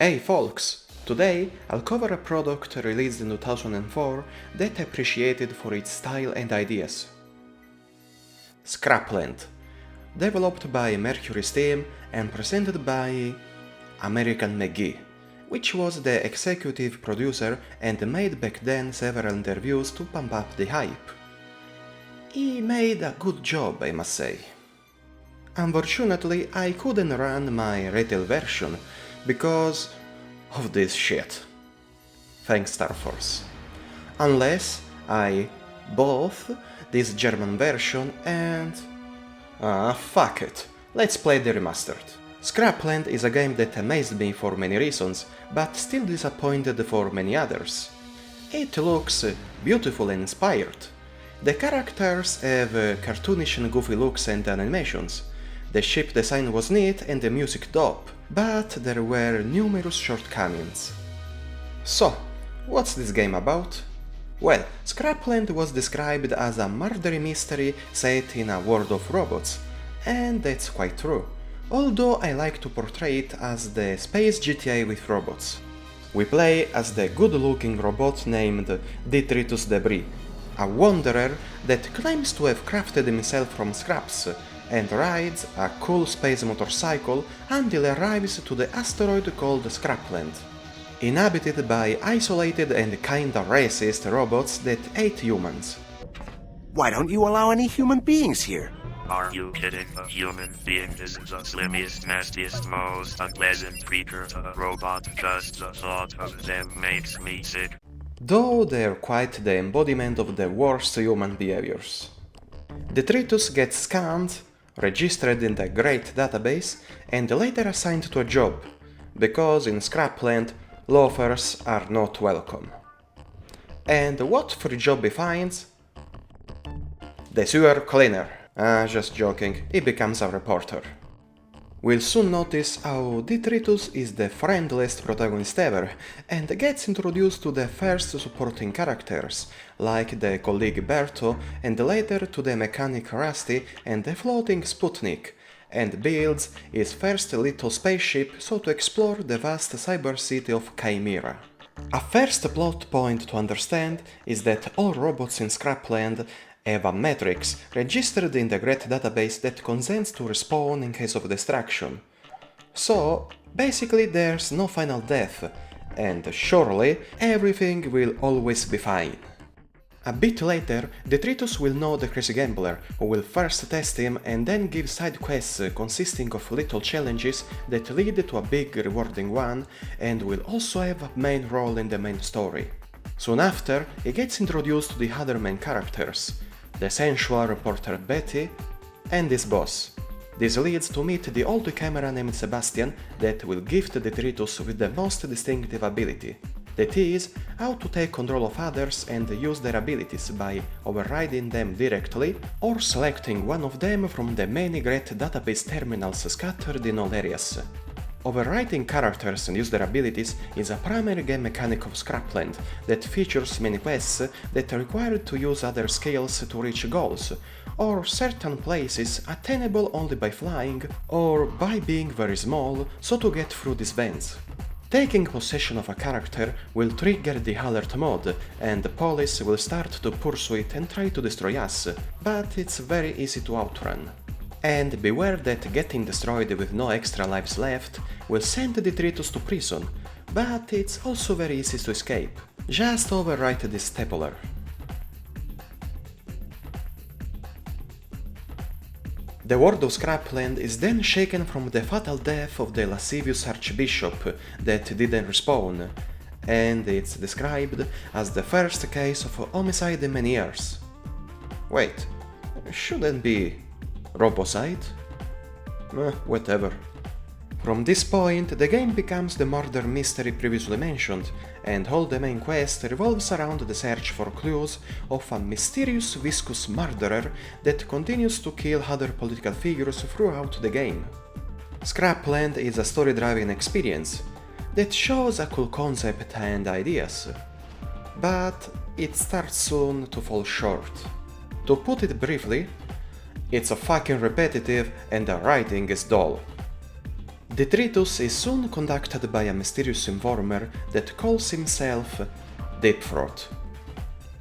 Hey folks! Today I'll cover a product released in 2004 that I appreciated for its style and ideas. Scrapland, developed by Mercurysteam and presented by American McGee, which was the executive producer and made back then several interviews to pump up the hype. He made a good job, I must say. Unfortunately, I couldn't run my retail version because of this shit. Thanks Star Force. Unless I bought this German version and... fuck it. Let's play the Remastered. Scrapland is a game that amazed me for many reasons, but still disappointed for many others. It looks beautiful and inspired. The characters have cartoonish and goofy looks and animations. The ship design was neat and the music dope, but there were numerous shortcomings. So, what's this game about? Well, Scrapland was described as a murder mystery set in a world of robots, and that's quite true, although I like to portray it as the space GTA with robots. We play as the good-looking robot named D-Tritus Debris, a wanderer that claims to have crafted himself from scraps and rides a cool space motorcycle until he arrives to the asteroid called Scrapland, inhabited by isolated and kinda racist robots that hate humans. Why don't you allow any human beings here? Are you kidding? A human being is the slimmest, nastiest, most unpleasant creature to a robot. Just the thought of them makes me sick. Though they're quite the embodiment of the worst human behaviors. D-Tritus gets scanned, registered in the Great Database, and later assigned to a job, because in Scrapland, loafers are not welcome. And what free job he finds? The sewer cleaner. Just joking, he becomes a reporter. We'll soon notice how D-Tritus is the friendliest protagonist ever, and gets introduced to the first supporting characters, like the colleague Berto, and later to the mechanic Rusty and the floating Sputnik, and builds his first little spaceship so to explore the vast cyber city of Chimera. A first plot point to understand is that all robots in Scrapland have a matrix registered in the Great Database that consents to respawn in case of destruction. So, basically there's no final death, and surely everything will always be fine. A bit later, D-Tritus will know the crazy gambler, who will first test him and then give side quests consisting of little challenges that lead to a big rewarding one, and will also have a main role in the main story. Soon after, he gets introduced to the other main characters, the sensual reporter Betty, and his boss. This leads to meet the old camera named Sebastian that will gift D-Tritus with the most distinctive ability. That is, how to take control of others and use their abilities by overriding them directly or selecting one of them from the many great database terminals scattered in all areas. Overwriting characters and use their abilities is a primary game mechanic of Scrapland that features many quests that are required to use other skills to reach goals, or certain places attainable only by flying or by being very small so to get through these vents. Taking possession of a character will trigger the alert mode, and the police will start to pursue it and try to destroy us, but it's very easy to outrun. And beware that getting destroyed with no extra lives left will send the D-Tritus to prison, but it's also very easy to escape. Just overwrite this stapler. The world of Scrapland is then shaken from the fatal death of the lascivious archbishop that didn't respawn, and it's described as the first case of homicide in many years. Wait, shouldn't be Robocide? Whatever. From this point, the game becomes the murder mystery previously mentioned, and all the main quest revolves around the search for clues of a mysterious viscous murderer that continues to kill other political figures throughout the game. Scrapland is a story-driven experience that shows a cool concept and ideas, but it starts soon to fall short. To put it briefly, it's a fucking repetitive and the writing is dull. D-Tritus is soon conducted by a mysterious informer that calls himself DeepThroat.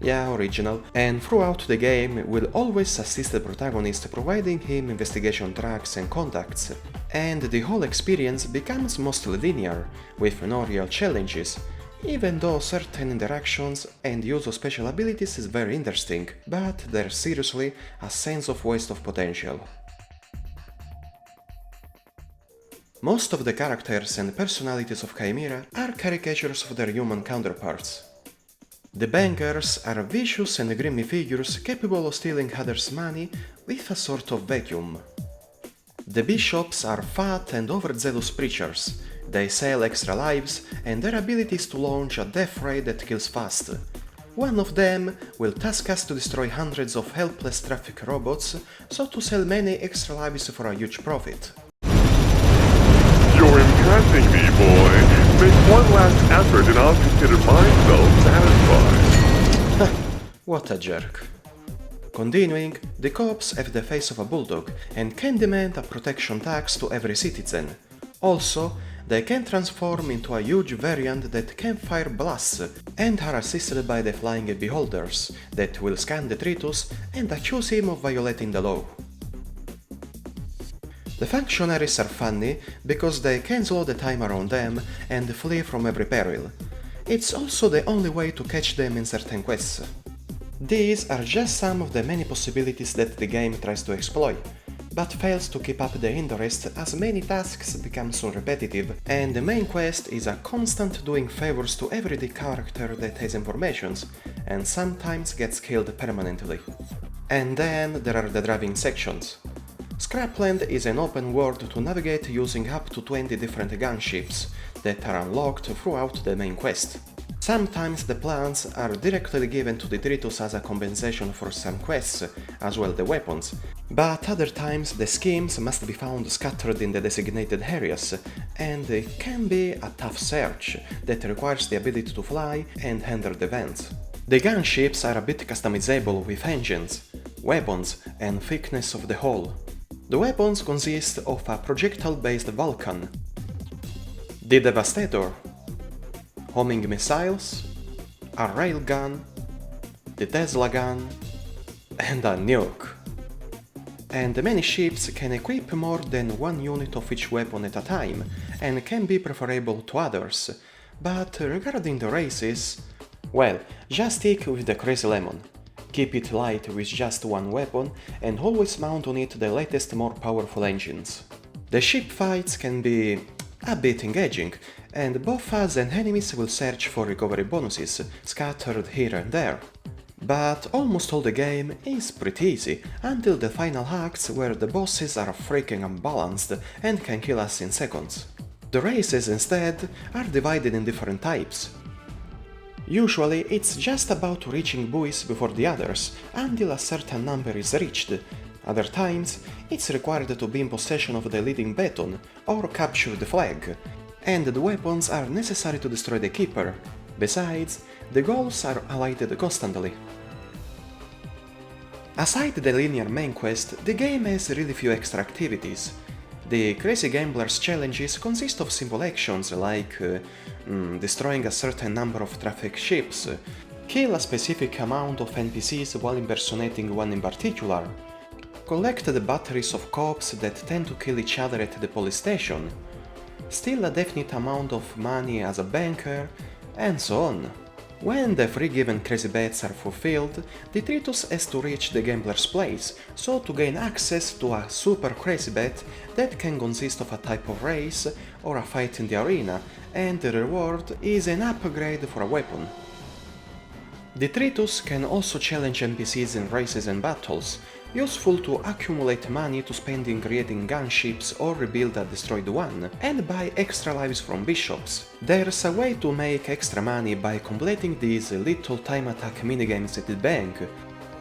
Yeah, original, and throughout the game will always assist the protagonist, providing him investigation tracks and contacts, and the whole experience becomes mostly linear, with no real challenges, even though certain interactions and use of special abilities is very interesting, but there's seriously a sense of waste of potential. Most of the characters and personalities of Chimera are caricatures of their human counterparts. The bankers are vicious and grimy figures capable of stealing others' money with a sort of vacuum. The bishops are fat and overzealous preachers. They sell extra lives and their ability is to launch a death ray that kills fast. One of them will task us to destroy hundreds of helpless traffic robots, so to sell many extra lives for a huge profit. You're impressing me, boy. Make one last effort and I'll consider myself satisfied. What a jerk. Continuing, the cops have the face of a bulldog and can demand a protection tax to every citizen. Also, they can transform into a huge variant that can fire blasts and are assisted by the flying beholders that will scan the D-Tritus and accuse him of violating the law. The functionaries are funny because they can slow the time around them and flee from every peril. It's also the only way to catch them in certain quests. These are just some of the many possibilities that the game tries to exploit, but fails to keep up the interest as many tasks become so repetitive, and the main quest is a constant doing favors to everyday character that has informations, and sometimes gets killed permanently. And then there are the driving sections. Scrapland is an open world to navigate using up to 20 different gunships that are unlocked throughout the main quest. Sometimes the plans are directly given to the D-Tritus as a compensation for some quests, as well the weapons, but other times the schemes must be found scattered in the designated areas, and it can be a tough search that requires the ability to fly and handle the vents. The gunships are a bit customizable with engines, weapons and thickness of the hull. The weapons consist of a projectile-based Vulcan, the Devastator, homing missiles, a railgun, the Tesla gun, and a nuke. And many ships can equip more than one unit of each weapon at a time, and can be preferable to others. But regarding the races, well, just stick with the Crazy Lemon. Keep it light with just one weapon and always mount on it the latest more powerful engines. The ship fights can be a bit engaging, and both us and enemies will search for recovery bonuses, scattered here and there. But almost all the game is pretty easy, until the final acts where the bosses are freaking unbalanced and can kill us in seconds. The races instead are divided in different types. Usually it's just about reaching buoys before the others, until a certain number is reached. Other times, it's required to be in possession of the leading baton or capture the flag, and the weapons are necessary to destroy the keeper. Besides, the goals are highlighted constantly. Aside the linear main quest, the game has really few extra activities. The Crazy Gambler's challenges consist of simple actions like destroying a certain number of traffic ships, kill a specific amount of NPCs while impersonating one in particular, collect the batteries of cops that tend to kill each other at the police station, steal a definite amount of money as a banker, and so on. When the 3 given crazy bets are fulfilled, the D-Tritus has to reach the gambler's place, so to gain access to a super crazy bet that can consist of a type of race or a fight in the arena, and the reward is an upgrade for a weapon. The D-Tritus can also challenge NPCs in races and battles, useful to accumulate money to spend in creating gunships or rebuild a destroyed one, and buy extra lives from bishops. There's a way to make extra money by completing these little time attack minigames at the bank,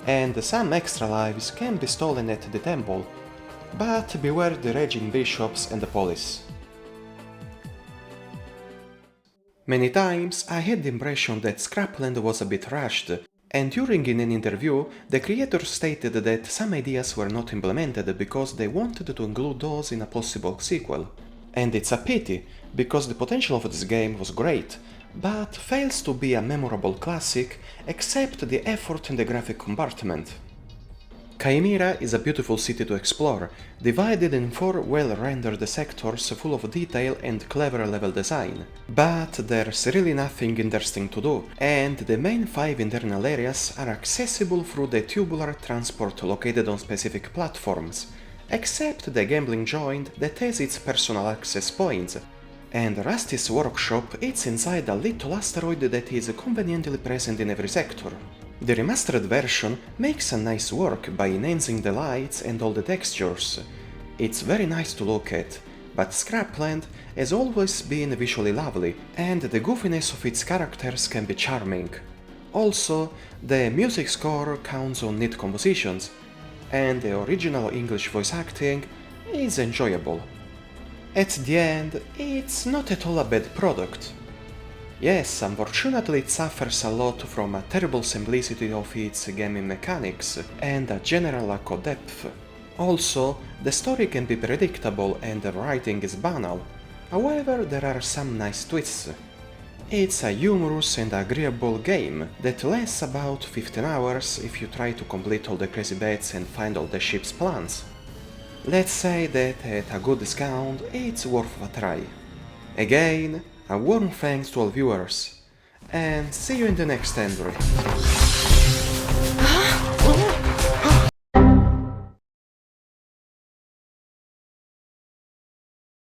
and some extra lives can be stolen at the temple, but beware the raging bishops and the police. Many times I had the impression that Scrapland was a bit rushed, and during an interview, the creator stated that some ideas were not implemented because they wanted to include those in a possible sequel. And it's a pity, because the potential of this game was great, but fails to be a memorable classic except the effort in the graphic compartment. Chimera is a beautiful city to explore, divided in 4 well-rendered sectors full of detail and clever level design. But there's really nothing interesting to do, and the main 5 internal areas are accessible through the tubular transport located on specific platforms, except the gambling joint that has its personal access points, and Rusty's workshop is inside a little asteroid that is conveniently present in every sector. The remastered version makes a nice work by enhancing the lights and all the textures. It's very nice to look at, but Scrapland has always been visually lovely, and the goofiness of its characters can be charming. Also, the music score counts on neat compositions, and the original English voice acting is enjoyable. At the end, it's not at all a bad product. Yes, unfortunately it suffers a lot from a terrible simplicity of its gaming mechanics and a general lack of depth. Also, the story can be predictable and the writing is banal, however there are some nice twists. It's a humorous and agreeable game that lasts about 15 hours if you try to complete all the crazy bets and find all the ship's plans. Let's say that at a good discount it's worth a try. Again, a warm thanks to all viewers, and see you in the next entry.